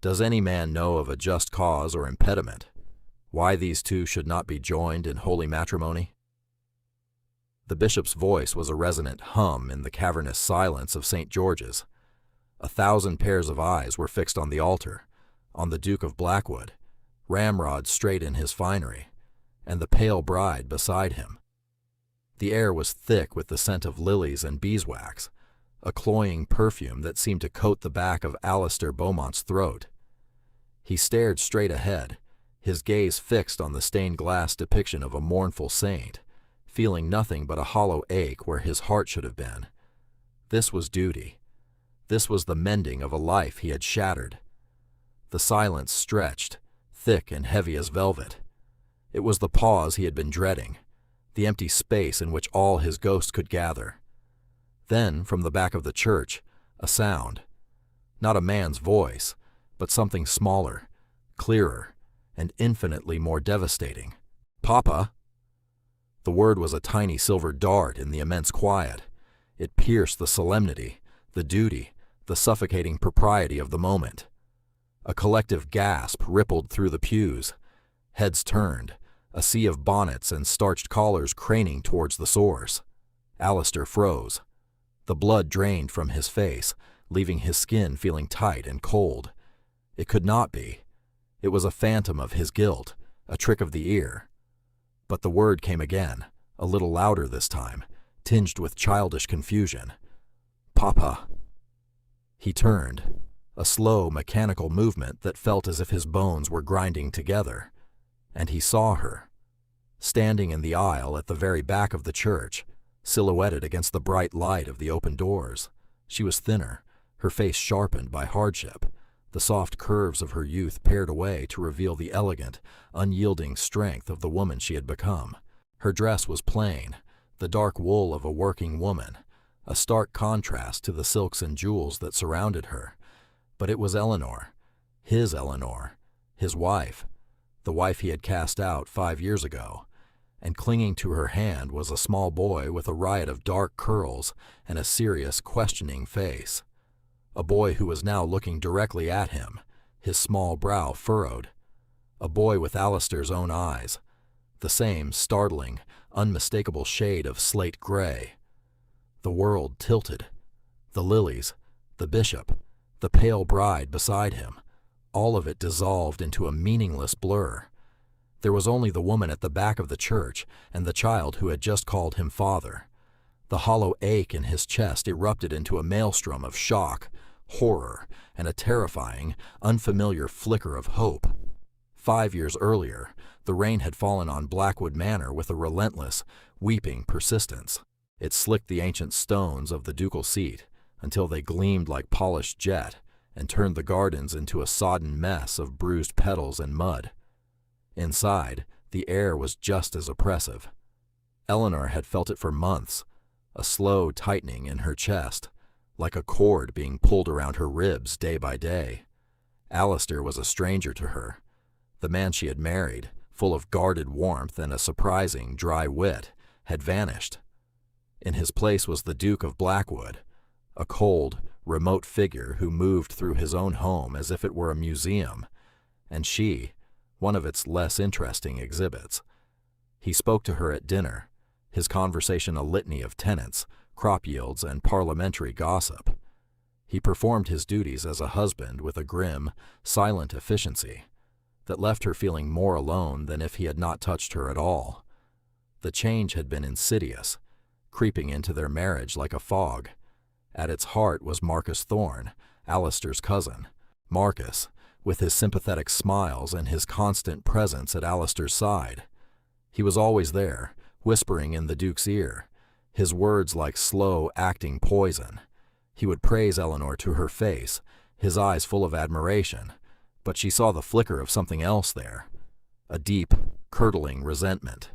Does any man know of a just cause or impediment, why these two should not be joined in holy matrimony?" The bishop's voice was a resonant hum in the cavernous silence of St. George's. 1,000 pairs of eyes were fixed on the altar, on the Duke of Blackwood, ramrod straight in his finery, and the pale bride beside him. The air was thick with the scent of lilies and beeswax, a cloying perfume that seemed to coat the back of Alistair Beaumont's throat. He stared straight ahead, his gaze fixed on the stained glass depiction of a mournful saint, feeling nothing but a hollow ache where his heart should have been. This was duty. This was the mending of a life he had shattered. The silence stretched, thick and heavy as velvet. It was the pause he had been dreading, the empty space in which all his ghost could gather. Then, from the back of the church, a sound. Not a man's voice, but something smaller, clearer, and infinitely more devastating. "Papa!" The word was a tiny silver dart in the immense quiet. It pierced the solemnity, the duty, the suffocating propriety of the moment. A collective gasp rippled through the pews. Heads turned, a sea of bonnets and starched collars craning towards the source. Alistair froze. The blood drained from his face, leaving his skin feeling tight and cold. It could not be. It was a phantom of his guilt, a trick of the ear. But the word came again, a little louder this time, tinged with childish confusion. "Papa." He turned, a slow, mechanical movement that felt as if his bones were grinding together, and he saw her, standing in the aisle at the very back of the church, silhouetted against the bright light of the open doors. She was thinner, her face sharpened by hardship, the soft curves of her youth pared away to reveal the elegant, unyielding strength of the woman she had become. Her dress was plain, the dark wool of a working woman, a stark contrast to the silks and jewels that surrounded her. But it was Eleanor, his wife, the wife he had cast out 5 years ago, and clinging to her hand was a small boy with a riot of dark curls and a serious, questioning face. A boy who was now looking directly at him, his small brow furrowed. A boy with Alistair's own eyes, the same startling, unmistakable shade of slate gray. The world tilted. The lilies, the bishop, the pale bride beside him, all of it dissolved into a meaningless blur. There was only the woman at the back of the church and the child who had just called him father. The hollow ache in his chest erupted into a maelstrom of shock, horror, and a terrifying, unfamiliar flicker of hope. 5 years earlier, the rain had fallen on Blackwood Manor with a relentless, weeping persistence. It slicked the ancient stones of the ducal seat until they gleamed like polished jet and turned the gardens into a sodden mess of bruised petals and mud. Inside, the air was just as oppressive. Eleanor had felt it for months, a slow tightening in her chest, like a cord being pulled around her ribs day by day. Alistair was a stranger to her. The man she had married, full of guarded warmth and a surprising, dry wit, had vanished. In his place was the Duke of Blackwood, a cold, remote figure who moved through his own home as if it were a museum, and she, one of its less interesting exhibits. He spoke to her at dinner, his conversation a litany of tenants, crop yields, and parliamentary gossip. He performed his duties as a husband with a grim, silent efficiency that left her feeling more alone than if he had not touched her at all. The change had been insidious, creeping into their marriage like a fog. At its heart was Marcus Thorne, Alistair's cousin. Marcus, with his sympathetic smiles and his constant presence at Alistair's side. He was always there, whispering in the Duke's ear, his words like slow-acting poison. He would praise Eleanor to her face, his eyes full of admiration, but she saw the flicker of something else there, a deep, curdling resentment.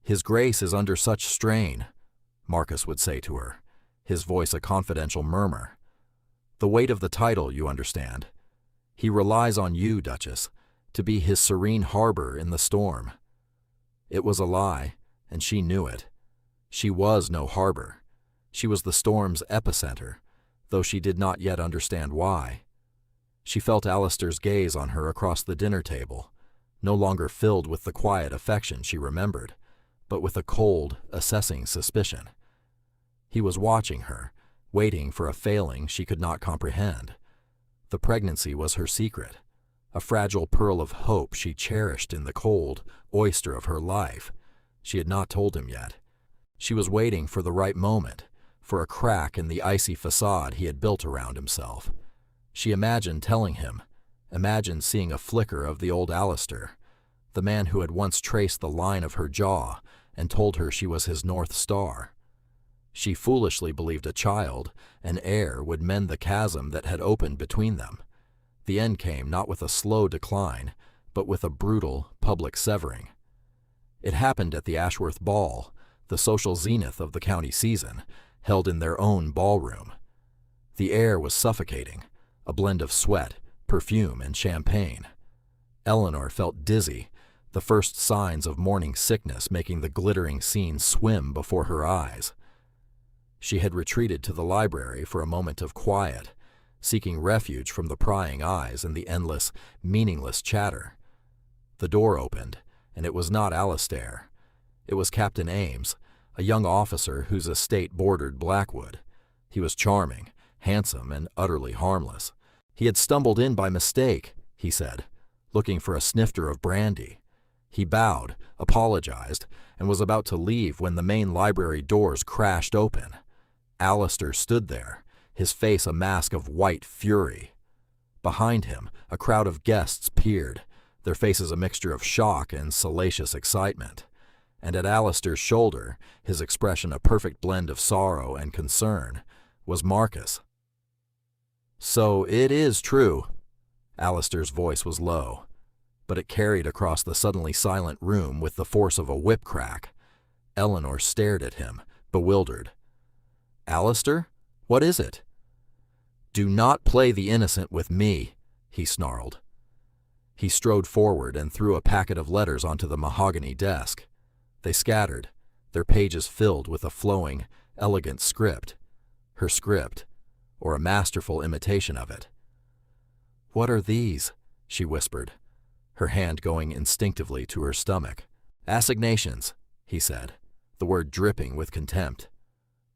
"His Grace is under such strain," Marcus would say to her, his voice a confidential murmur. "The weight of the title, you understand. He relies on you, Duchess, to be his serene harbor in the storm." It was a lie, and she knew it. She was no harbor. She was the storm's epicenter, though she did not yet understand why. She felt Alistair's gaze on her across the dinner table, no longer filled with the quiet affection she remembered, but with a cold, assessing suspicion. He was watching her, waiting for a failing she could not comprehend. The pregnancy was her secret, a fragile pearl of hope she cherished in the cold oyster of her life. She had not told him yet. She was waiting for the right moment, for a crack in the icy facade he had built around himself. She imagined telling him, imagined seeing a flicker of the old Alistair, the man who had once traced the line of her jaw and told her she was his North Star. She foolishly believed a child, an heir, would mend the chasm that had opened between them. The end came not with a slow decline, but with a brutal, public severing. It happened at the Ashworth Ball, the social zenith of the county season, held in their own ballroom. The air was suffocating, a blend of sweat, perfume, and champagne. Eleanor felt dizzy, the first signs of morning sickness making the glittering scene swim before her eyes. She had retreated to the library for a moment of quiet, seeking refuge from the prying eyes and the endless, meaningless chatter. The door opened, and it was not Alistair. It was Captain Ames, a young officer whose estate bordered Blackwood. He was charming, handsome, and utterly harmless. He had stumbled in by mistake, he said, looking for a snifter of brandy. He bowed, apologized, and was about to leave when the main library doors crashed open. Alistair stood there, his face a mask of white fury. Behind him, a crowd of guests peered, their faces a mixture of shock and salacious excitement. And at Alistair's shoulder, his expression a perfect blend of sorrow and concern, was Marcus. "So it is true." Alistair's voice was low, but it carried across the suddenly silent room with the force of a whip crack. Eleanor stared at him, bewildered. "Alistair, what is it?" "Do not play the innocent with me," he snarled. He strode forward and threw a packet of letters onto the mahogany desk. They scattered, their pages filled with a flowing, elegant script. Her script, or a masterful imitation of it. "What are these?" she whispered, her hand going instinctively to her stomach. "Assignations," he said, the word dripping with contempt.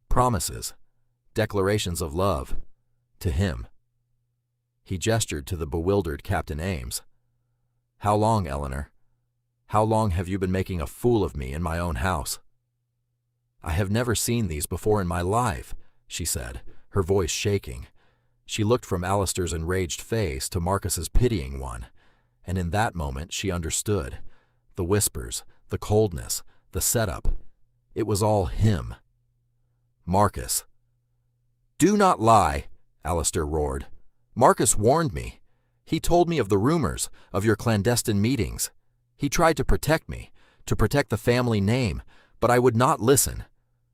"Promises, declarations of love, to him." He gestured to the bewildered Captain Ames. "How long, Eleanor? How long have you been making a fool of me in my own house?" "I have never seen these before in my life," she said, her voice shaking. She looked from Alistair's enraged face to Marcus's pitying one, and in that moment she understood. The whispers, the coldness, the setup. It was all him. "Marcus." "Do not lie," Alistair roared. "Marcus warned me. He told me of the rumors, of your clandestine meetings. He tried to protect me, to protect the family name, but I would not listen.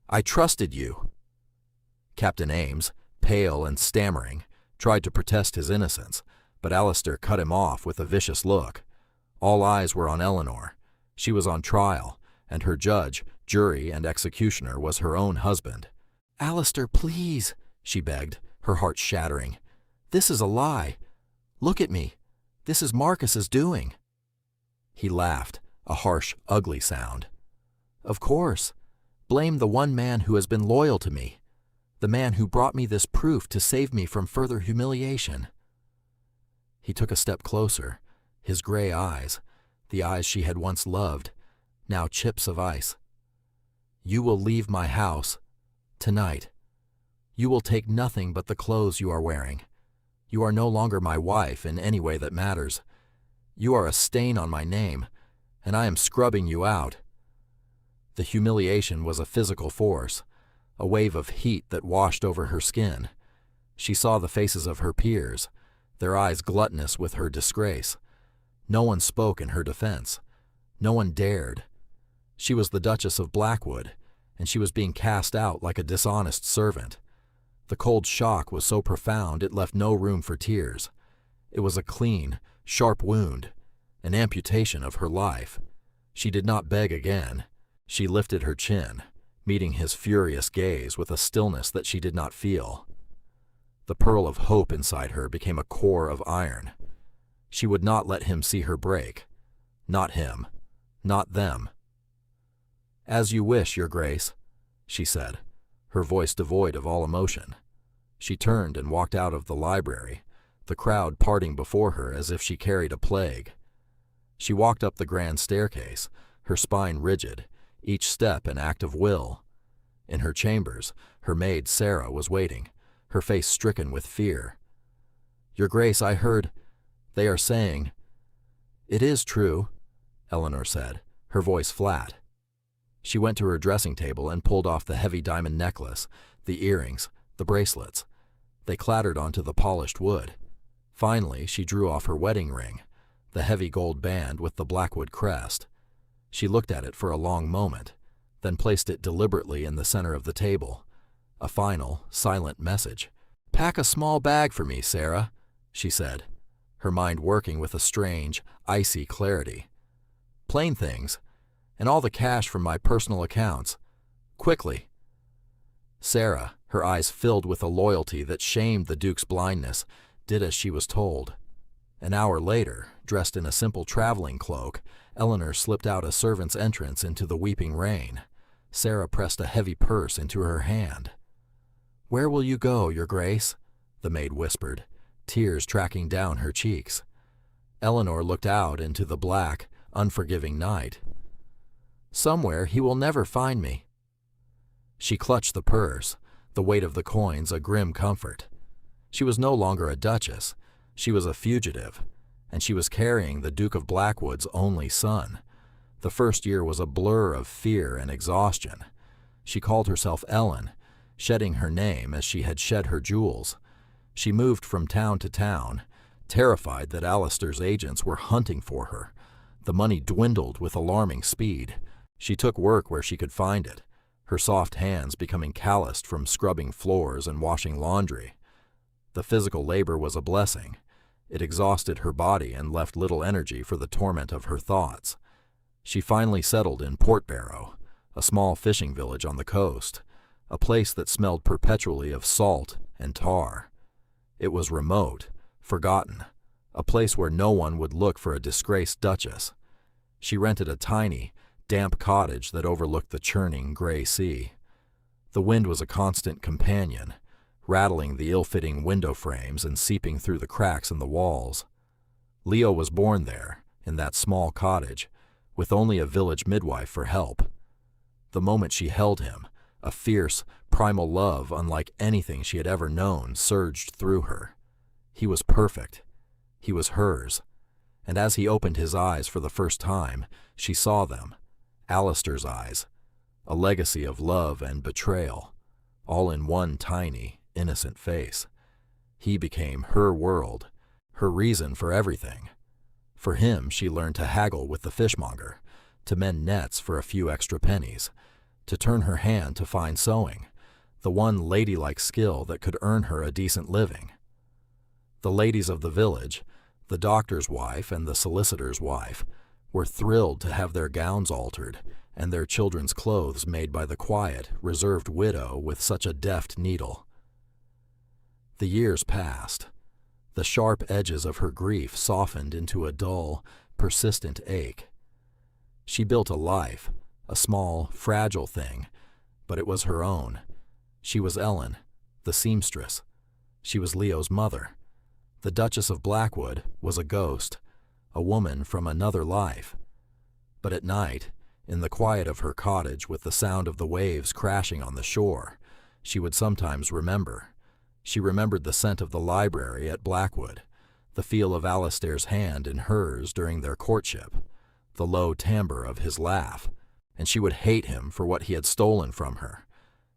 I trusted you." Captain Ames, pale and stammering, tried to protest his innocence, but Alistair cut him off with a vicious look. All eyes were on Eleanor. She was on trial, and her judge, jury, and executioner was her own husband. "Alistair, please," she begged, her heart shattering. "This is a lie. Look at me. This is Marcus's doing." He laughed, a harsh, ugly sound. "Of course. Blame the one man who has been loyal to me, the man who brought me this proof to save me from further humiliation." He took a step closer, his gray eyes, the eyes she had once loved, now chips of ice. "You will leave my house, tonight. You will take nothing but the clothes you are wearing. You are no longer my wife in any way that matters. You are a stain on my name, and I am scrubbing you out." The humiliation was a physical force, a wave of heat that washed over her skin. She saw the faces of her peers, their eyes gluttonous with her disgrace. No one spoke in her defense. No one dared. She was the Duchess of Blackwood, and she was being cast out like a dishonest servant. The cold shock was so profound it left no room for tears. It was a clean, sharp wound, an amputation of her life. She did not beg again. She lifted her chin, meeting his furious gaze with a stillness that she did not feel. The pearl of hope inside her became a core of iron. She would not let him see her break. Not him. Not them. "As you wish, Your Grace," she said, her voice devoid of all emotion. She turned and walked out of the library, the crowd parting before her as if she carried a plague. She walked up the grand staircase, her spine rigid, each step an act of will. In her chambers, her maid Sarah was waiting, her face stricken with fear. "Your Grace, I heard. They are saying—" "It is true," Eleanor said, her voice flat. She went to her dressing table and pulled off the heavy diamond necklace, the earrings, the bracelets. They clattered onto the polished wood. Finally, she drew off her wedding ring, the heavy gold band with the Blackwood crest. She looked at it for a long moment, then placed it deliberately in the center of the table. A final, silent message. "Pack a small bag for me, Sarah," she said, her mind working with a strange, icy clarity. "Plain things, and all the cash from my personal accounts. Quickly." Sarah, her eyes filled with a loyalty that shamed the Duke's blindness, did as she was told. An hour later, dressed in a simple traveling cloak, Eleanor slipped out a servant's entrance into the weeping rain. Sarah pressed a heavy purse into her hand. "Where will you go, Your Grace?" the maid whispered, tears tracking down her cheeks. Eleanor looked out into the black, unforgiving night. "Somewhere he will never find me." She clutched the purse, the weight of the coins a grim comfort. She was no longer a duchess. She was a fugitive, and she was carrying the Duke of Blackwood's only son. The first year was a blur of fear and exhaustion. She called herself Ellen, shedding her name as she had shed her jewels. She moved from town to town, terrified that Alistair's agents were hunting for her. The money dwindled with alarming speed. She took work where she could find it, her soft hands becoming calloused from scrubbing floors and washing laundry. The physical labor was a blessing. It exhausted her body and left little energy for the torment of her thoughts. She finally settled in Portbarrow, a small fishing village on the coast, a place that smelled perpetually of salt and tar. It was remote, forgotten, a place where no one would look for a disgraced duchess. She rented a tiny, damp cottage that overlooked the churning gray sea. The wind was a constant companion, rattling the ill-fitting window frames and seeping through the cracks in the walls. Leo was born there, in that small cottage, with only a village midwife for help. The moment she held him, a fierce, primal love unlike anything she had ever known surged through her. He was perfect. He was hers. And as he opened his eyes for the first time, she saw them. Alistair's eyes, a legacy of love and betrayal, all in one tiny, innocent face. He became her world, her reason for everything. For him, she learned to haggle with the fishmonger, to mend nets for a few extra pennies, to turn her hand to fine sewing, the one ladylike skill that could earn her a decent living. The ladies of the village, the doctor's wife and the solicitor's wife, were thrilled to have their gowns altered and their children's clothes made by the quiet, reserved widow with such a deft needle. The years passed. The sharp edges of her grief softened into a dull, persistent ache. She built a life, a small, fragile thing, but it was her own. She was Ellen, the seamstress. She was Leo's mother. The Duchess of Blackwood was a ghost, a woman from another life. But at night, in the quiet of her cottage with the sound of the waves crashing on the shore, she would sometimes remember. She remembered the scent of the library at Blackwood, the feel of Alistair's hand in hers during their courtship, the low timbre of his laugh, and she would hate him for what he had stolen from her,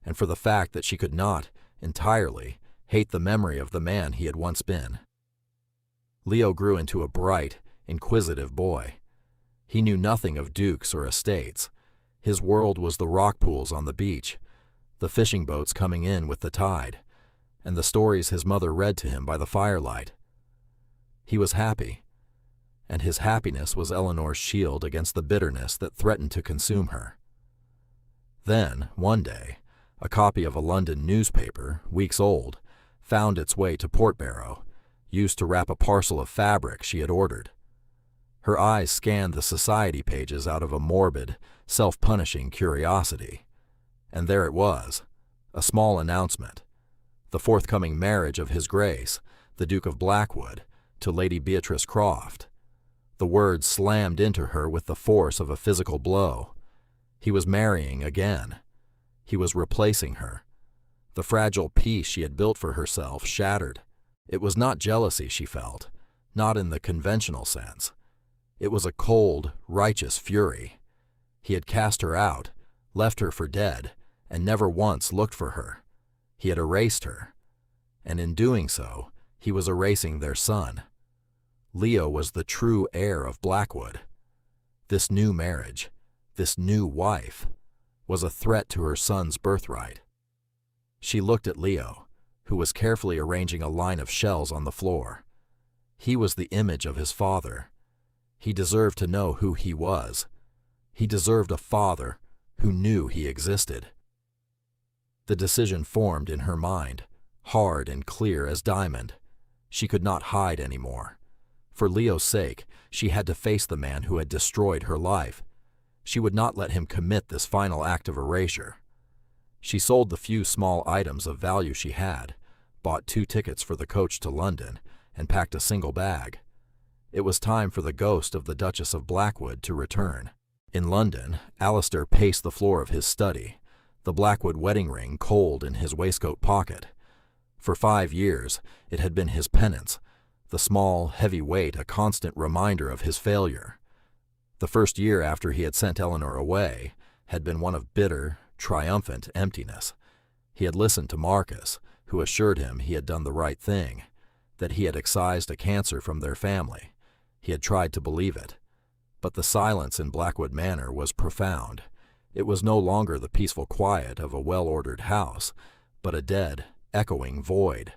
and for the fact that she could not, entirely, hate the memory of the man he had once been. Leo grew into a bright, inquisitive boy. He knew nothing of dukes or estates. His world was the rock pools on the beach, the fishing boats coming in with the tide, and the stories his mother read to him by the firelight. He was happy, and his happiness was Eleanor's shield against the bitterness that threatened to consume her. Then, one day, a copy of a London newspaper, weeks old, found its way to Portbarrow, used to wrap a parcel of fabric she had ordered. Her eyes scanned the society pages out of a morbid, self-punishing curiosity. And there it was, a small announcement. The forthcoming marriage of His Grace, the Duke of Blackwood, to Lady Beatrice Croft. The words slammed into her with the force of a physical blow. He was marrying again. He was replacing her. The fragile peace she had built for herself shattered. It was not jealousy she felt, not in the conventional sense. It was a cold, righteous fury. He had cast her out, left her for dead, and never once looked for her. He had erased her. And in doing so, he was erasing their son. Leo was the true heir of Blackwood. This new marriage, this new wife, was a threat to her son's birthright. She looked at Leo, who was carefully arranging a line of shells on the floor. He was the image of his father. He deserved to know who he was. He deserved a father who knew he existed. The decision formed in her mind, hard and clear as diamond. She could not hide anymore. For Leo's sake, she had to face the man who had destroyed her life. She would not let him commit this final act of erasure. She sold the few small items of value she had, bought 2 tickets for the coach to London, and packed a single bag. It was time for the ghost of the Duchess of Blackwood to return. In London, Alistair paced the floor of his study, the Blackwood wedding ring cold in his waistcoat pocket. For 5 years, it had been his penance, the small, heavy weight a constant reminder of his failure. The first year after he had sent Eleanor away had been one of bitter, triumphant emptiness. He had listened to Marcus, who assured him he had done the right thing, that he had excised a cancer from their family. He had tried to believe it. But the silence in Blackwood Manor was profound. It was no longer the peaceful quiet of a well-ordered house, but a dead, echoing void.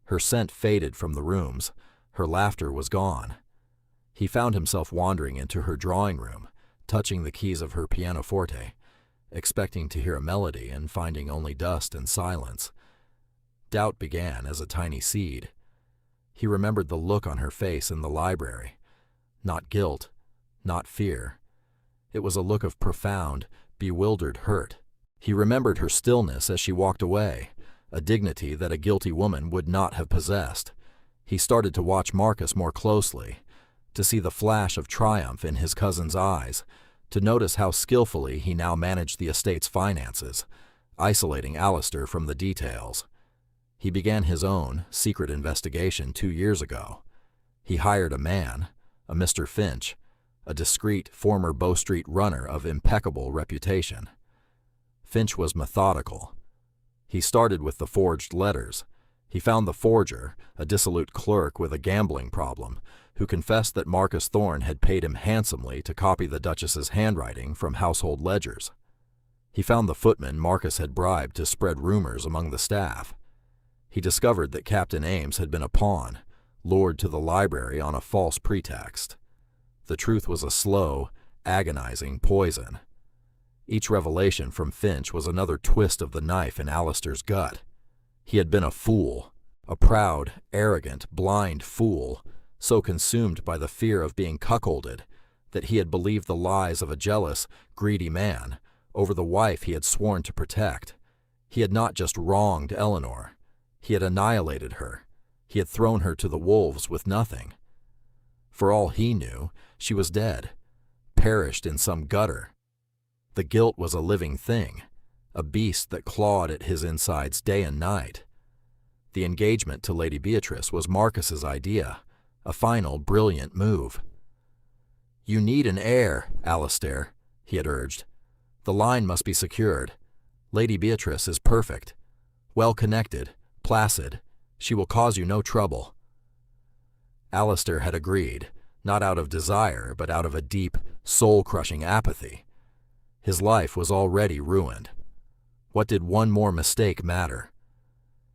Her scent faded from the rooms. Her laughter was gone. He found himself wandering into her drawing room, touching the keys of her pianoforte, expecting to hear a melody and finding only dust and silence. Doubt began as a tiny seed. He remembered the look on her face in the library. Not guilt, not fear. It was a look of profound, bewildered hurt. He remembered her stillness as she walked away, a dignity that a guilty woman would not have possessed. He started to watch Marcus more closely, to see the flash of triumph in his cousin's eyes, to notice how skillfully he now managed the estate's finances, isolating Alistair from the details. He began his own secret investigation 2 years ago. He hired a man, a Mr. Finch, a discreet former Bow Street runner of impeccable reputation. Finch was methodical. He started with the forged letters. He found the forger, a dissolute clerk with a gambling problem, who confessed that Marcus Thorne had paid him handsomely to copy the Duchess's handwriting from household ledgers. He found the footman Marcus had bribed to spread rumors among the staff. He discovered that Captain Ames had been a pawn, lured to the library on a false pretext. The truth was a slow, agonizing poison. Each revelation from Finch was another twist of the knife in Alistair's gut. He had been a fool, a proud, arrogant, blind fool, so consumed by the fear of being cuckolded that he had believed the lies of a jealous, greedy man over the wife he had sworn to protect. He had not just wronged Eleanor. He had annihilated her. He had thrown her to the wolves with nothing. For all he knew, she was dead, perished in some gutter. The guilt was a living thing, a beast that clawed at his insides day and night. The engagement to Lady Beatrice was Marcus's idea, a final, brilliant move. "You need an heir, Alistair," he had urged. "The line must be secured. Lady Beatrice is perfect, well-connected, placid. She will cause you no trouble." Alistair had agreed, not out of desire, but out of a deep, soul-crushing apathy. His life was already ruined. What did one more mistake matter?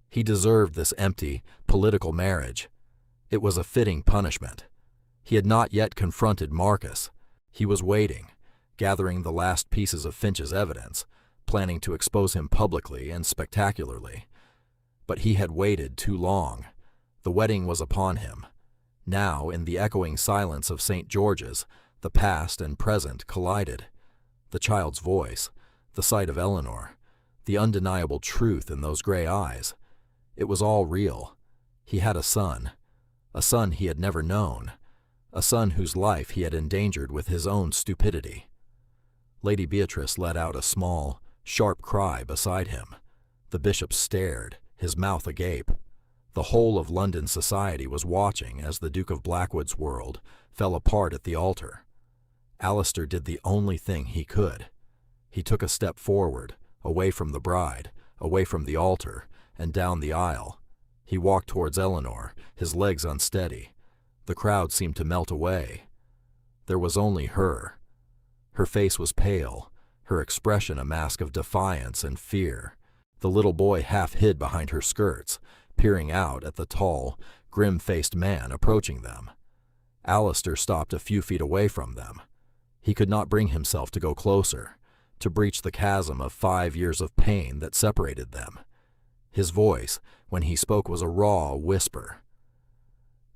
He deserved this empty, political marriage. It was a fitting punishment. He had not yet confronted Marcus. He was waiting, gathering the last pieces of Finch's evidence, planning to expose him publicly and spectacularly. But he had waited too long. The wedding was upon him. Now, in the echoing silence of St. George's, the past and present collided. The child's voice, the sight of Eleanor, the undeniable truth in those gray eyes. It was all real. He had a son he had never known, a son whose life he had endangered with his own stupidity. Lady Beatrice let out a small, sharp cry beside him. The bishop stared, his mouth agape. The whole of London society was watching as the Duke of Blackwood's world fell apart at the altar. Alistair did the only thing he could. He took a step forward, away from the bride, away from the altar, and down the aisle. He walked towards Eleanor, his legs unsteady. The crowd seemed to melt away. There was only her. Her face was pale, her expression a mask of defiance and fear. The little boy half hid behind her skirts, peering out at the tall, grim-faced man approaching them. Alistair stopped a few feet away from them. He could not bring himself to go closer, to breach the chasm of 5 years of pain that separated them. His voice, when he spoke, was a raw whisper.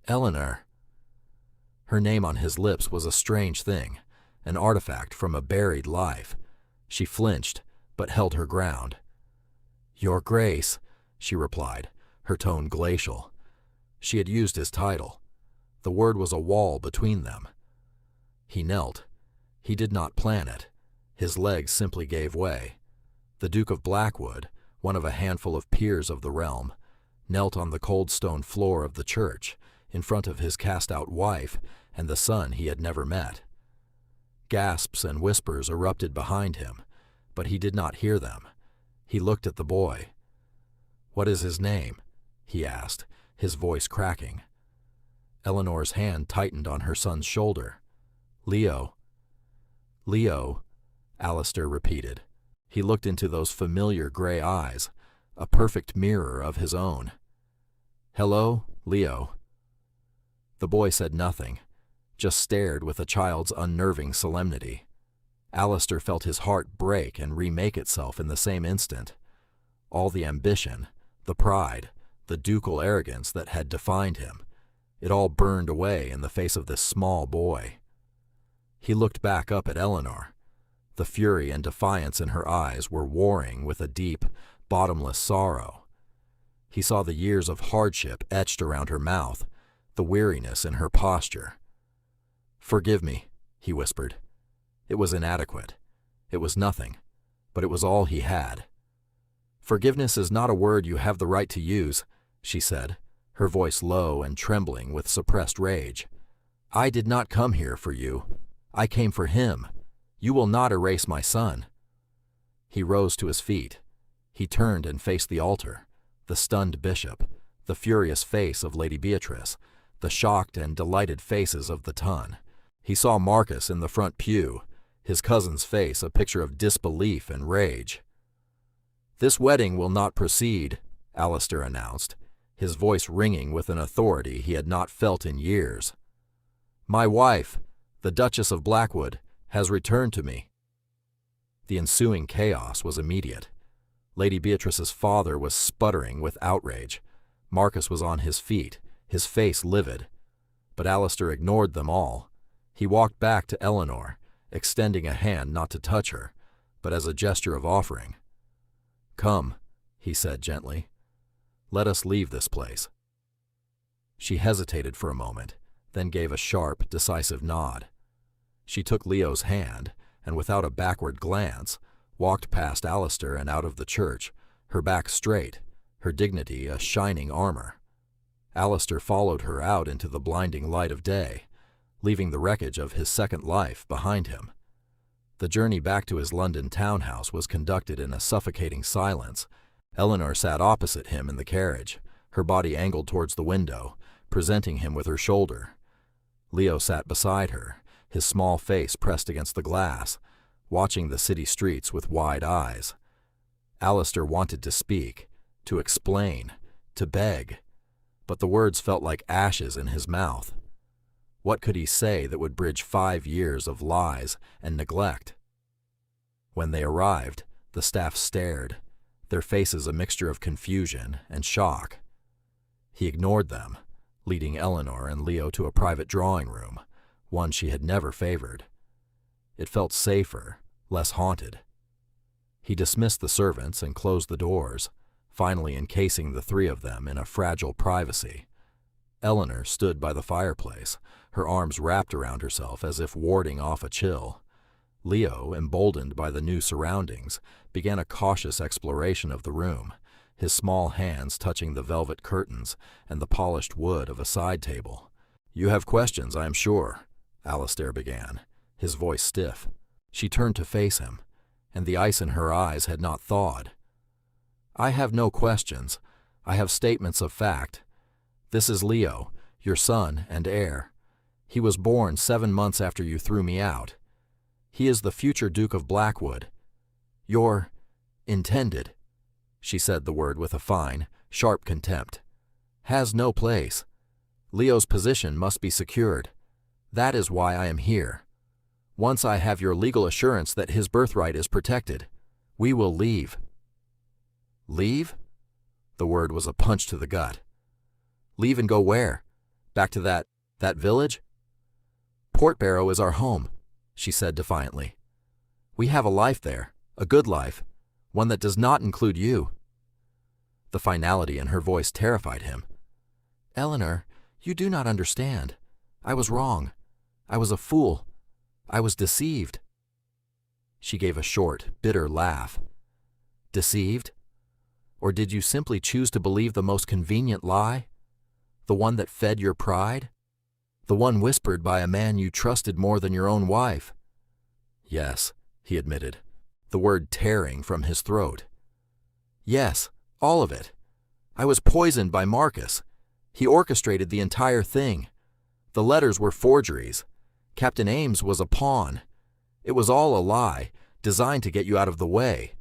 "Eleanor." Her name on his lips was a strange thing, an artifact from a buried life. She flinched, but held her ground. "Your Grace," she replied, her tone glacial. She had used his title. The word was a wall between them. He knelt. He did not plan it. His legs simply gave way. The Duke of Blackwood, one of a handful of peers of the realm, knelt on the cold stone floor of the church, in front of his cast-out wife and the son he had never met. Gasps and whispers erupted behind him, but he did not hear them. He looked at the boy. "What is his name?" he asked, his voice cracking. Eleanor's hand tightened on her son's shoulder. "Leo." "Leo," Alistair repeated. He looked into those familiar gray eyes, a perfect mirror of his own. "Hello, Leo." The boy said nothing, just stared with a child's unnerving solemnity. Alistair felt his heart break and remake itself in the same instant. All the ambition, the pride, the ducal arrogance that had defined him, it all burned away in the face of this small boy. He looked back up at Eleanor. The fury and defiance in her eyes were warring with a deep, bottomless sorrow. He saw the years of hardship etched around her mouth, the weariness in her posture. "Forgive me," he whispered. It was inadequate. It was nothing, but it was all he had. "Forgiveness is not a word you have the right to use," she said, her voice low and trembling with suppressed rage. "I did not come here for you. I came for him. You will not erase my son." He rose to his feet. He turned and faced the altar, the stunned bishop, the furious face of Lady Beatrice, the shocked and delighted faces of the ton. He saw Marcus in the front pew, his cousin's face a picture of disbelief and rage. "This wedding will not proceed," Alistair announced, his voice ringing with an authority he had not felt in years. "My wife, the Duchess of Blackwood, has returned to me." The ensuing chaos was immediate. Lady Beatrice's father was sputtering with outrage. Marcus was on his feet, his face livid. But Alistair ignored them all. He walked back to Eleanor, extending a hand not to touch her, but as a gesture of offering. "Come," he said gently. "Let us leave this place." She hesitated for a moment, then gave a sharp, decisive nod. She took Leo's hand, and without a backward glance, walked past Alistair and out of the church, her back straight, her dignity a shining armor. Alistair followed her out into the blinding light of day, leaving the wreckage of his second life behind him. The journey back to his London townhouse was conducted in a suffocating silence. Eleanor sat opposite him in the carriage, her body angled towards the window, presenting him with her shoulder. Leo sat beside her, his small face pressed against the glass, watching the city streets with wide eyes. Alistair wanted to speak, to explain, to beg, but the words felt like ashes in his mouth. What could he say that would bridge 5 years of lies and neglect? When they arrived, the staff stared. their faces a mixture of confusion and shock. He ignored them, leading Eleanor and Leo to a private drawing room, one she had never favored. It felt safer, less haunted. He dismissed the servants and closed the doors, finally encasing the three of them in a fragile privacy. Eleanor stood by the fireplace, her arms wrapped around herself as if warding off a chill. Leo, emboldened by the new surroundings, began a cautious exploration of the room, his small hands touching the velvet curtains and the polished wood of a side table. "You have questions, I am sure," Alistair began, his voice stiff. She turned to face him, and the ice in her eyes had not thawed. "I have no questions. I have statements of fact. This is Leo, your son and heir. He was born 7 months after you threw me out. He is the future Duke of Blackwood. Your intended," she said the word with a fine, sharp contempt, "has no place. Leo's position must be secured. That is why I am here. Once I have your legal assurance that his birthright is protected, we will leave." "Leave?" The word was a punch to the gut. "Leave and go where? Back to that village?" "Portbarrow is our home," she said defiantly. "We have a life there, a good life, one that does not include you." The finality in her voice terrified him. "Eleanor, you do not understand. I was wrong. I was a fool. I was deceived." She gave a short, bitter laugh. "Deceived? Or did you simply choose to believe the most convenient lie? The one that fed your pride? The one whispered by a man you trusted more than your own wife?" "Yes," he admitted, the word tearing from his throat. "Yes, all of it. I was poisoned by Marcus. He orchestrated the entire thing. The letters were forgeries. Captain Ames was a pawn. It was all a lie, designed to get you out of the way."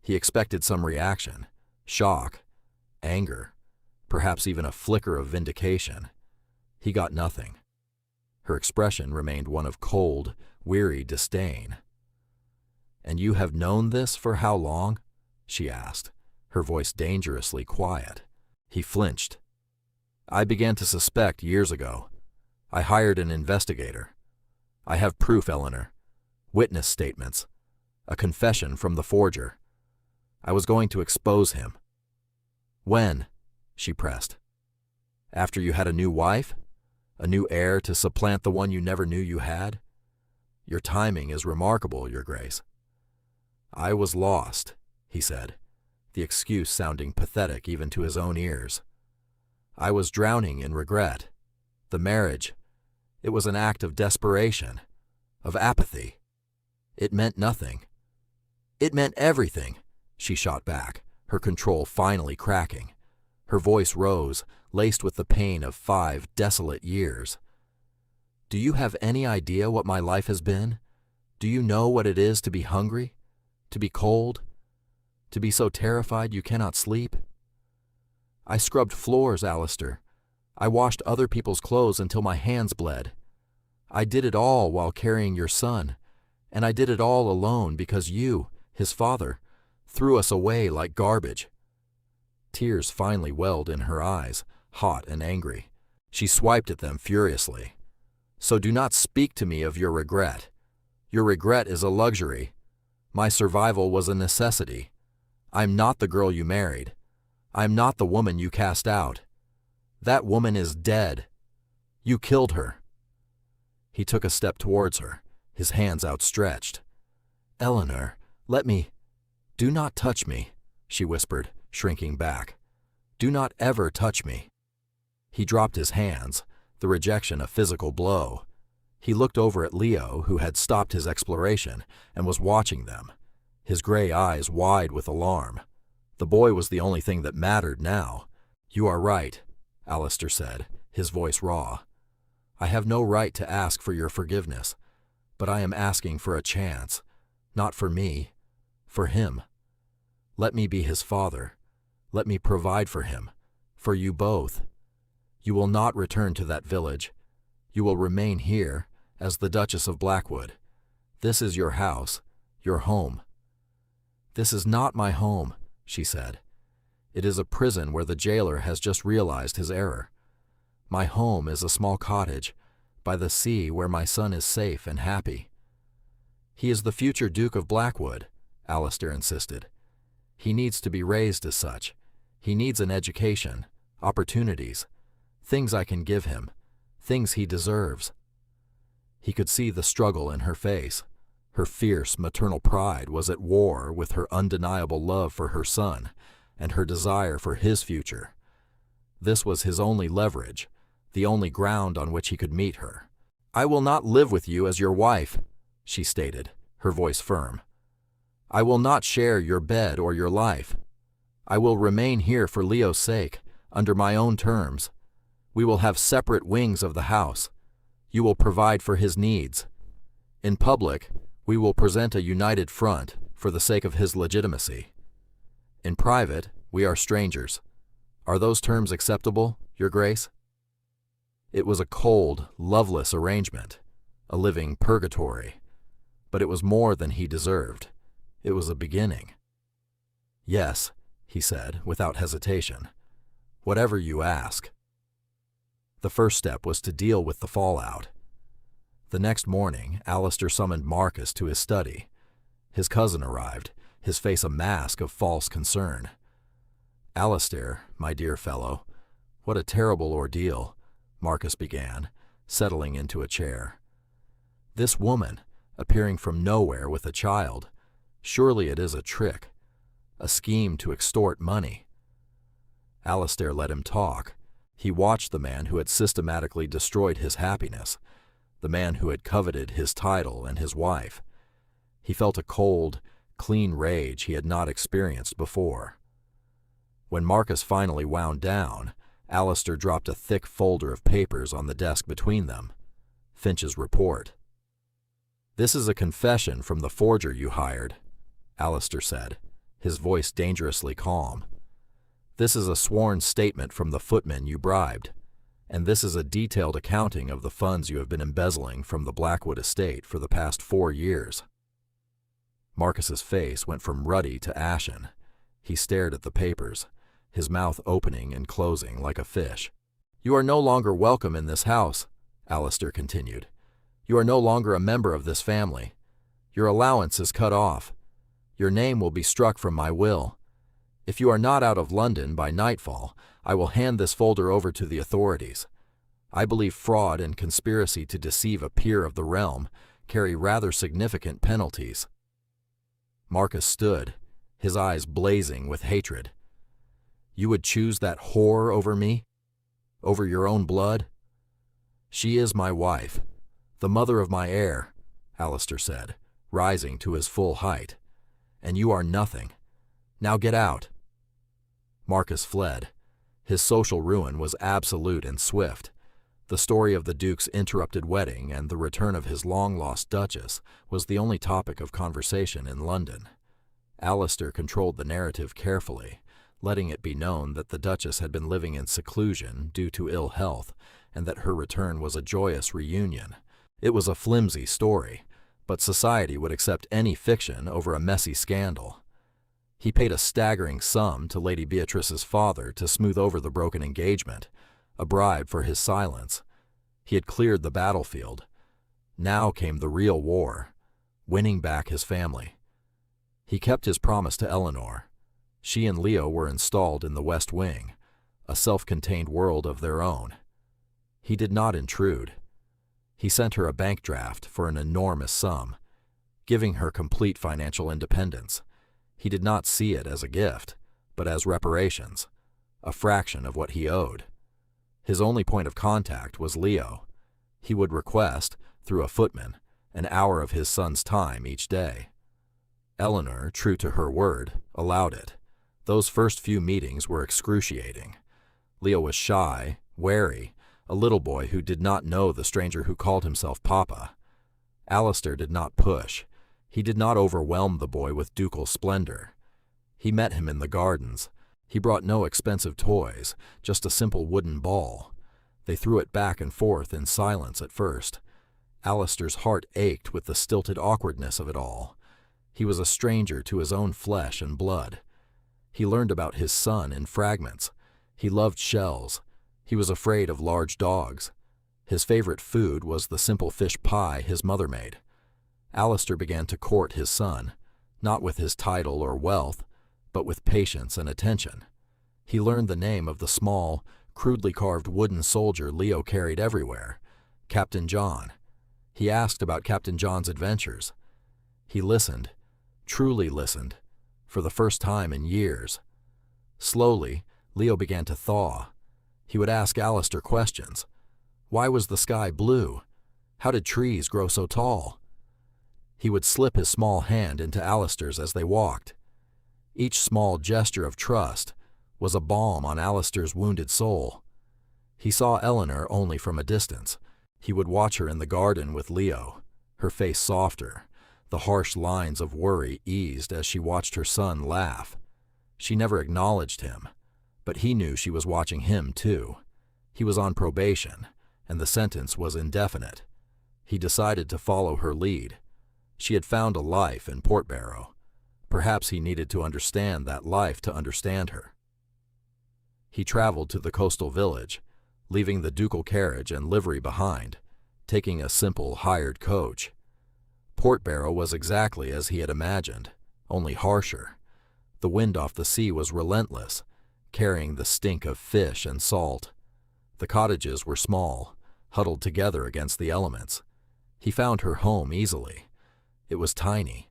He expected some reaction, shock, anger, perhaps even a flicker of vindication. He got nothing. Her expression remained one of cold, weary disdain. "And you have known this for how long?" she asked, her voice dangerously quiet. He flinched. "I began to suspect years ago. I hired an investigator. I have proof, Eleanor. Witness statements. A confession from the forger. I was going to expose him." "When?" she pressed. "After you had a new wife? A new heir to supplant the one you never knew you had? Your timing is remarkable, Your Grace." "I was lost," he said, the excuse sounding pathetic even to his own ears. "I was drowning in regret. The marriage, it was an act of desperation, of apathy. It meant nothing." "It meant everything," she shot back, her control finally cracking. Her voice rose, laced with the pain of 5 desolate years. "Do you have any idea what my life has been? Do you know what it is to be hungry? To be cold? To be so terrified you cannot sleep? I scrubbed floors, Alistair. I washed other people's clothes until my hands bled. I did it all while carrying your son, and I did it all alone because you, his father, threw us away like garbage." Tears finally welled in her eyes, hot and angry. She swiped at them furiously. "So do not speak to me of your regret. Your regret is a luxury. My survival was a necessity. I'm not the girl you married. I'm not the woman you cast out. That woman is dead. You killed her." He took a step towards her, his hands outstretched. "Eleanor, let me—" "Do not touch me," she whispered, shrinking back. "Do not ever touch me." He dropped his hands, the rejection a physical blow. He looked over at Leo, who had stopped his exploration and was watching them, his gray eyes wide with alarm. The boy was the only thing that mattered now. "You are right," Alistair said, his voice raw. "I have no right to ask for your forgiveness, but I am asking for a chance, not for me, for him. Let me be his father. Let me provide for him, for you both. You will not return to that village. You will remain here as the Duchess of Blackwood. This is your house, your home." "This is not my home," she said. "It is a prison where the jailer has just realized his error. My home is a small cottage by the sea where my son is safe and happy." "He is the future Duke of Blackwood," Alistair insisted. "He needs to be raised as such. He needs an education, opportunities, things I can give him, things he deserves." He could see the struggle in her face. Her fierce maternal pride was at war with her undeniable love for her son and her desire for his future. This was his only leverage, the only ground on which he could meet her. "I will not live with you as your wife," she stated, her voice firm. "I will not share your bed or your life. I will remain here for Leo's sake, under my own terms. We will have separate wings of the house. You will provide for his needs. In public, we will present a united front for the sake of his legitimacy. In private, we are strangers. Are those terms acceptable, Your Grace?" It was a cold, loveless arrangement, a living purgatory, but it was more than he deserved. It was a beginning. "Yes," he said, without hesitation. "Whatever you ask." The first step was to deal with the fallout. The next morning, Alistair summoned Marcus to his study. His cousin arrived, his face a mask of false concern. "Alistair, my dear fellow, what a terrible ordeal," Marcus began, settling into a chair. "This woman, appearing from nowhere with a child, surely it is a trick, a scheme to extort money." Alistair let him talk. He watched the man who had systematically destroyed his happiness, the man who had coveted his title and his wife. He felt a cold, clean rage he had not experienced before. When Marcus finally wound down, Alistair dropped a thick folder of papers on the desk between them. Finch's report. "This is a confession from the forger you hired," Alistair said, his voice dangerously calm. "This is a sworn statement from the footman you bribed, and this is a detailed accounting of the funds you have been embezzling from the Blackwood estate for the past 4 years. Marcus's face went from ruddy to ashen. He stared at the papers, his mouth opening and closing like a fish. "You are no longer welcome in this house," Alistair continued. "You are no longer a member of this family. Your allowance is cut off. Your name will be struck from my will. If you are not out of London by nightfall, I will hand this folder over to the authorities. I believe fraud and conspiracy to deceive a peer of the realm carry rather significant penalties." Marcus stood, his eyes blazing with hatred. "You would choose that whore over me? Over your own blood?" "She is my wife, the mother of my heir," Alistair said, rising to his full height. "And you are nothing. Now get out." Marcus fled. His social ruin was absolute and swift. The story of the Duke's interrupted wedding and the return of his long-lost Duchess was the only topic of conversation in London. Alistair controlled the narrative carefully, letting it be known that the Duchess had been living in seclusion due to ill health, and that her return was a joyous reunion. It was a flimsy story, but society would accept any fiction over a messy scandal. He paid a staggering sum to Lady Beatrice's father to smooth over the broken engagement, a bribe for his silence. He had cleared the battlefield. Now came the real war, winning back his family. He kept his promise to Eleanor. She and Leo were installed in the West Wing, a self-contained world of their own. He did not intrude. He sent her a bank draft for an enormous sum, giving her complete financial independence. He did not see it as a gift, but as reparations, a fraction of what he owed. His only point of contact was Leo. He would request, through a footman, an hour of his son's time each day. Eleanor, true to her word, allowed it. Those first few meetings were excruciating. Leo was shy, wary, a little boy who did not know the stranger who called himself Papa. Alistair did not push. He did not overwhelm the boy with ducal splendor. He met him in the gardens. He brought no expensive toys, just a simple wooden ball. They threw it back and forth in silence at first. Alistair's heart ached with the stilted awkwardness of it all. He was a stranger to his own flesh and blood. He learned about his son in fragments. He loved shells. He was afraid of large dogs. His favorite food was the simple fish pie his mother made. Alistair began to court his son, not with his title or wealth, but with patience and attention. He learned the name of the small, crudely carved wooden soldier Leo carried everywhere, Captain John. He asked about Captain John's adventures. He listened, truly listened, for the first time in years. Slowly, Leo began to thaw. He would ask Alistair questions. Why was the sky blue? How did trees grow so tall? He would slip his small hand into Alistair's as they walked. Each small gesture of trust was a balm on Alistair's wounded soul. He saw Eleanor only from a distance. He would watch her in the garden with Leo, her face softer. The harsh lines of worry eased as she watched her son laugh. She never acknowledged him, but he knew she was watching him too. He was on probation, and the sentence was indefinite. He decided to follow her lead. She had found a life in Portbarrow. Perhaps he needed to understand that life to understand her. He traveled to the coastal village, leaving the ducal carriage and livery behind, taking a simple hired coach. Portbarrow was exactly as he had imagined, only harsher. The wind off the sea was relentless, carrying the stink of fish and salt. The cottages were small, huddled together against the elements. He found her home easily. It was tiny,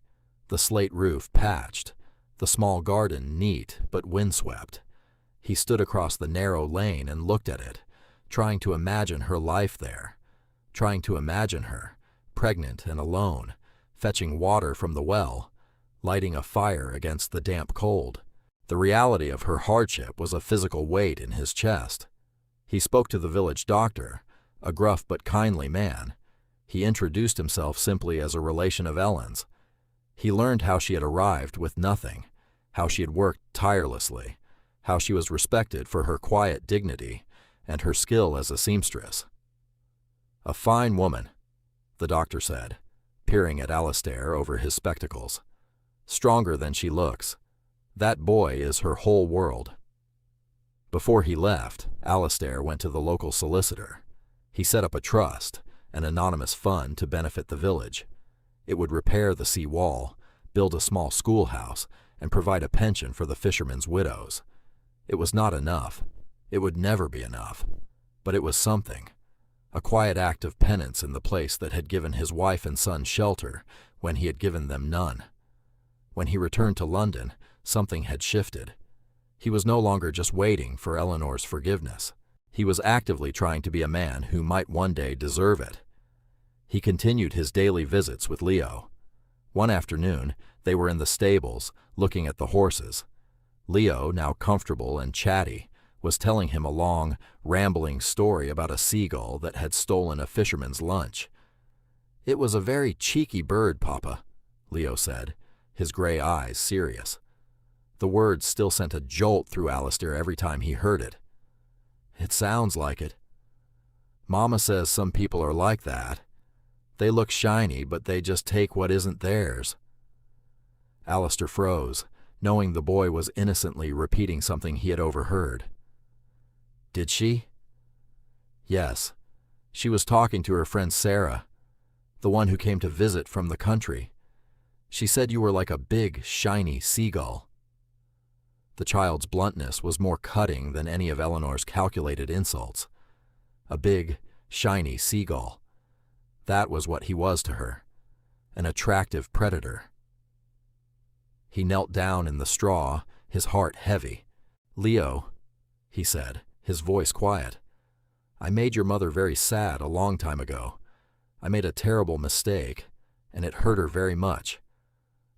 the slate roof patched, the small garden neat but windswept. He stood across the narrow lane and looked at it, trying to imagine her life there, trying to imagine her, pregnant and alone, fetching water from the well, lighting a fire against the damp cold. The reality of her hardship was a physical weight in his chest. He spoke to the village doctor, a gruff but kindly man. He introduced himself simply as a relation of Ellen's. He learned how she had arrived with nothing, how she had worked tirelessly, how she was respected for her quiet dignity and her skill as a seamstress. "A fine woman," the doctor said, peering at Alistair over his spectacles. "Stronger than she looks. That boy is her whole world." Before he left, Alistair went to the local solicitor. He set up a trust, an anonymous fund to benefit the village. It would repair the sea wall, build a small schoolhouse, and provide a pension for the fishermen's widows. It was not enough. It would never be enough. But it was something. A quiet act of penance in the place that had given his wife and son shelter when he had given them none. When he returned to London, something had shifted. He was no longer just waiting for Eleanor's forgiveness. He was actively trying to be a man who might one day deserve it. He continued his daily visits with Leo. One afternoon, they were in the stables, looking at the horses. Leo, now comfortable and chatty, was telling him a long, rambling story about a seagull that had stolen a fisherman's lunch. "It was a very cheeky bird, Papa," Leo said, his gray eyes serious. The words still sent a jolt through Alistair every time he heard it. "It sounds like it. Mama says some people are like that. They look shiny, but they just take what isn't theirs." Alistair froze, knowing the boy was innocently repeating something he had overheard. "Did she?" "Yes. She was talking to her friend Sarah, the one who came to visit from the country. She said you were like a big, shiny seagull." The child's bluntness was more cutting than any of Eleanor's calculated insults. A big, shiny seagull. That was what he was to her, an attractive predator. He knelt down in the straw, his heart heavy. "Leo," he said, his voice quiet, "I made your mother very sad a long time ago. I made a terrible mistake, and it hurt her very much.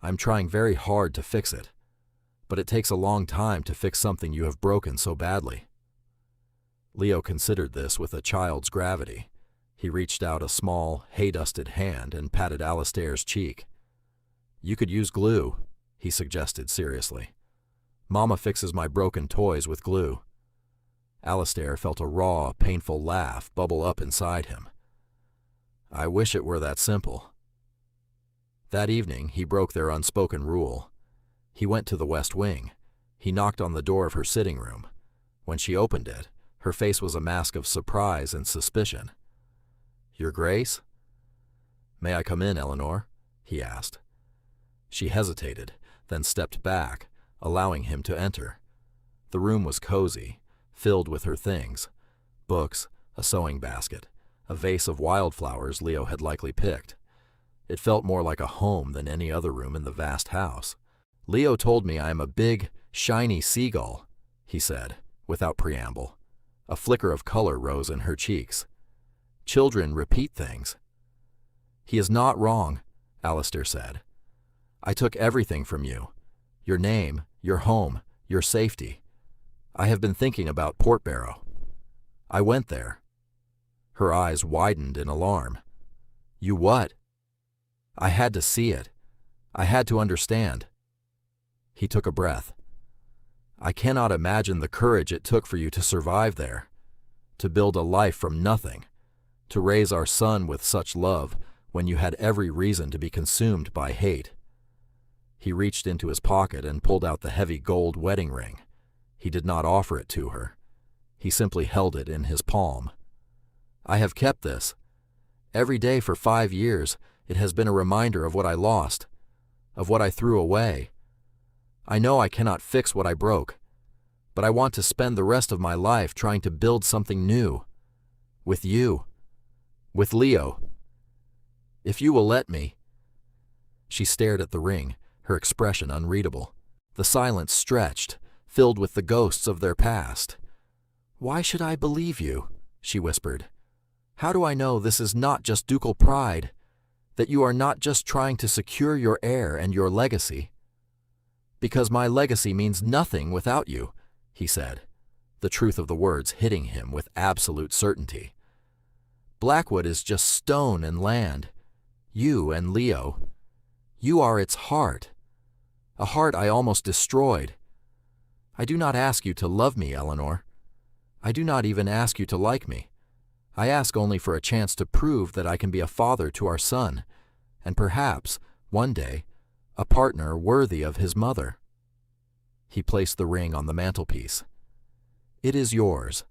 I'm trying very hard to fix it, but it takes a long time to fix something you have broken so badly." Leo considered this with a child's gravity. He reached out a small, hay-dusted hand and patted Alistair's cheek. "You could use glue," he suggested seriously. "Mama fixes my broken toys with glue." Alistair felt a raw, painful laugh bubble up inside him. "I wish it were that simple." That evening, he broke their unspoken rule. He went to the West Wing. He knocked on the door of her sitting room. When she opened it, her face was a mask of surprise and suspicion. "Your Grace?" "May I come in, Eleanor?" he asked. She hesitated, then stepped back, allowing him to enter. The room was cozy, filled with her things: books, a sewing basket, a vase of wildflowers Leo had likely picked. It felt more like a home than any other room in the vast house. "Leo told me I am a big, shiny seagull," he said, without preamble. A flicker of color rose in her cheeks. "Children repeat things." "He is not wrong," Alistair said. "I took everything from you. Your name, your home, your safety. I have been thinking about Portbarrow. I went there." Her eyes widened in alarm. "You what?" "I had to see it. I had to understand." He took a breath. "I cannot imagine the courage it took for you to survive there, to build a life from nothing, to raise our son with such love when you had every reason to be consumed by hate." He reached into his pocket and pulled out the heavy gold wedding ring. He did not offer it to her. He simply held it in his palm. "I have kept this. Every day for 5 years, it has been a reminder of what I lost, of what I threw away. I know I cannot fix what I broke, but I want to spend the rest of my life trying to build something new. With you. With Leo. If you will let me." She stared at the ring, her expression unreadable. The silence stretched, filled with the ghosts of their past. "Why should I believe you?" she whispered. "How do I know this is not just ducal pride, that you are not just trying to secure your heir and your legacy?" "Because my legacy means nothing without you," he said, the truth of the words hitting him with absolute certainty. "Blackwood is just stone and land. You and Leo. You are its heart. A heart I almost destroyed. I do not ask you to love me, Eleanor. I do not even ask you to like me. I ask only for a chance to prove that I can be a father to our son, and perhaps, one day, a partner worthy of his mother." He placed the ring on the mantelpiece. "It is yours,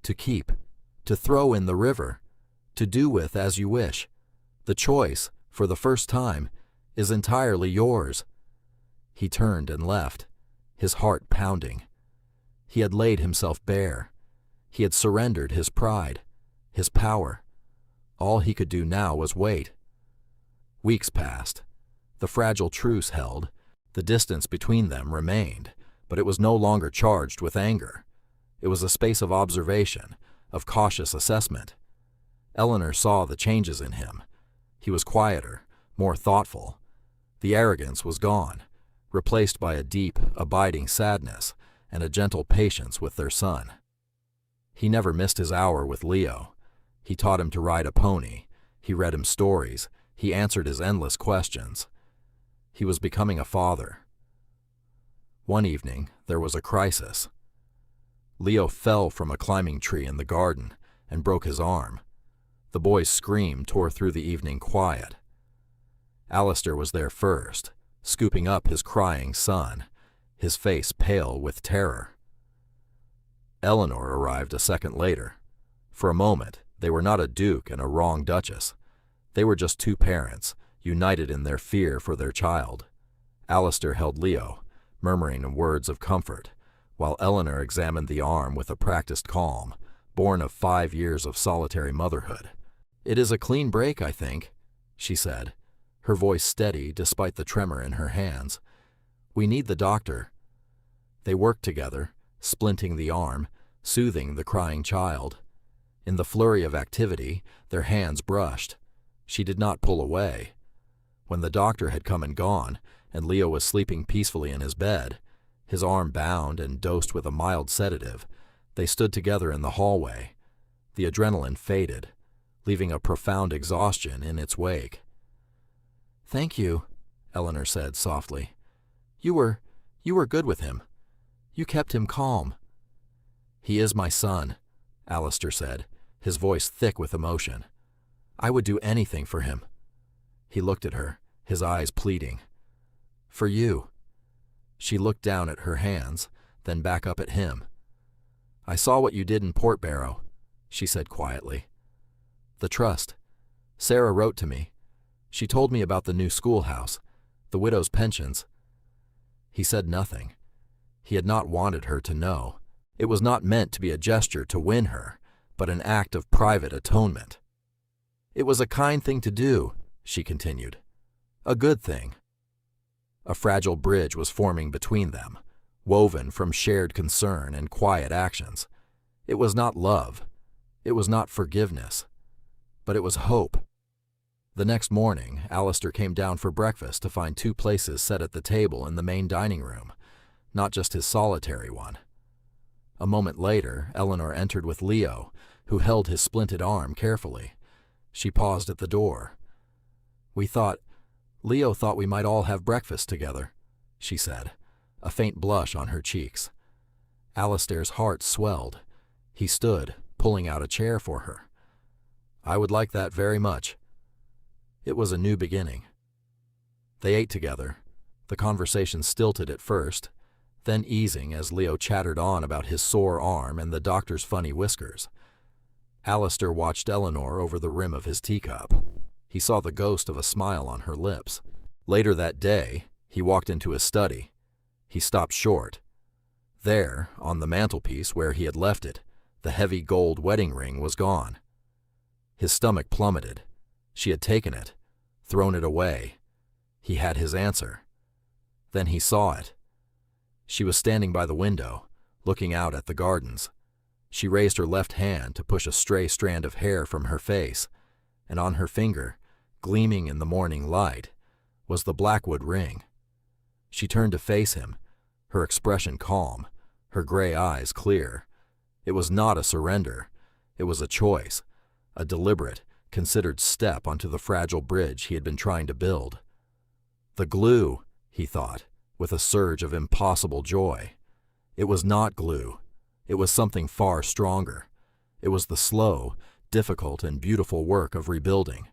to keep, to throw in the river, to do with as you wish. The choice, for the first time, is entirely yours." He turned and left, his heart pounding. He had laid himself bare. He had surrendered his pride, his power. All he could do now was wait. Weeks passed. The fragile truce held. The distance between them remained, but it was no longer charged with anger. It was a space of observation, of cautious assessment. Eleanor saw the changes in him. He was quieter, more thoughtful. The arrogance was gone, replaced by a deep, abiding sadness and a gentle patience with their son. He never missed his hour with Leo. He taught him to ride a pony. He read him stories. He answered his endless questions. He was becoming a father. One evening, there was a crisis. Leo fell from a climbing tree in the garden and broke his arm. The boy's scream tore through the evening quiet. Alistair was there first, scooping up his crying son, his face pale with terror. Eleanor arrived a second later. For a moment, they were not a duke and a wrong duchess. They were just two parents, united in their fear for their child. Alistair held Leo, murmuring words of comfort, while Eleanor examined the arm with a practiced calm, born of 5 years of solitary motherhood. "It is a clean break, I think," she said, her voice steady despite the tremor in her hands. "We need the doctor." They worked together, splinting the arm, soothing the crying child. In the flurry of activity, their hands brushed. She did not pull away. When the doctor had come and gone, and Leo was sleeping peacefully in his bed, his arm bound and dosed with a mild sedative, they stood together in the hallway. The adrenaline faded, leaving a profound exhaustion in its wake. "Thank you," Eleanor said softly. You were good with him. You kept him calm." "He is my son," Alistair said, his voice thick with emotion. "I would do anything for him." He looked at her, his eyes pleading. "For you." She looked down at her hands, then back up at him. "I saw what you did in Port Barrow," she said quietly. "The trust. Sarah wrote to me. She told me about the new schoolhouse, the widow's pensions." He said nothing. He had not wanted her to know. It was not meant to be a gesture to win her, but an act of private atonement. "It was a kind thing to do," she continued. "A good thing." A fragile bridge was forming between them, woven from shared concern and quiet actions. It was not love. It was not forgiveness. But it was hope. The next morning, Alistair came down for breakfast to find 2 places set at the table in the main dining room, not just his solitary one. A moment later, Eleanor entered with Leo, who held his splinted arm carefully. She paused at the door. Leo thought we might all have breakfast together," she said, a faint blush on her cheeks. Alistair's heart swelled. He stood, pulling out a chair for her. "I would like that very much." It was a new beginning. They ate together, the conversation stilted at first, then easing as Leo chattered on about his sore arm and the doctor's funny whiskers. Alistair watched Eleanor over the rim of his teacup. He saw the ghost of a smile on her lips. Later that day, he walked into his study. He stopped short. There, on the mantelpiece where he had left it, the heavy gold wedding ring was gone. His stomach plummeted. She had taken it, thrown it away. He had his answer. Then he saw it. She was standing by the window, looking out at the gardens. She raised her left hand to push a stray strand of hair from her face, and on her finger, gleaming in the morning light, was the blackwood ring. She turned to face him, her expression calm, her gray eyes clear. It was not a surrender. It was a choice, a deliberate, considered step onto the fragile bridge he had been trying to build. The glue, he thought, with a surge of impossible joy. It was not glue. It was something far stronger. It was the slow, difficult, and beautiful work of rebuilding,